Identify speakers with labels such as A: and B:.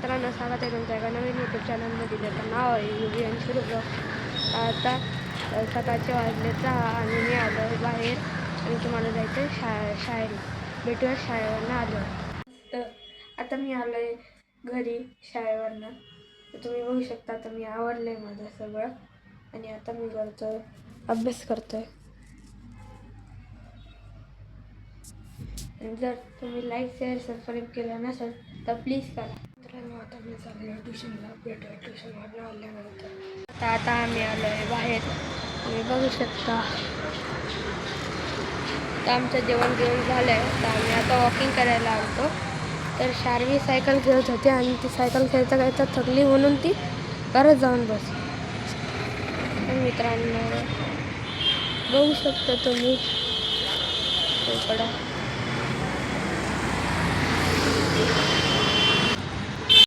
A: मित्रांनो, स्वागत आहे तुमच्या एका नवीन यूट्यूब चॅनलमध्ये, ज्याचं नाव आहे युवी आणि सुरू. आता सकाळचे वाजले 6 आणि मी आलो बाहेर आणि तुम्हाला जायचं शाळेला भेटूया. शाळेवरनं आलो तर आता मी आलो आहे घरी शाळेवरनं. तर तुम्ही बघू शकता, आता मी आवरलं आहे माझं सगळं आणि आता मी करतो अभ्यास करतो आहे. जर तुम्ही लाईक शेअर सबस्क्राईब केलं नसेल तर प्लीज करा. मित्रांनो, आता मी चाललो ट्युशनला. भेटूया ट्युशनवरून आल्यानंतर. आता आम्ही आलो आहे बाहेर, तुम्ही बघू शकता. तर आमचं जेवण झालं आहे, तर आम्ही आता वॉकिंग करायला आलतो. तर शार्वी सायकल खेळत होती आणि ती सायकल खेळता खेळता थकली म्हणून ती परत जाऊन बसली. तर मित्रांनो, बघू शकता तुम्ही इकडं.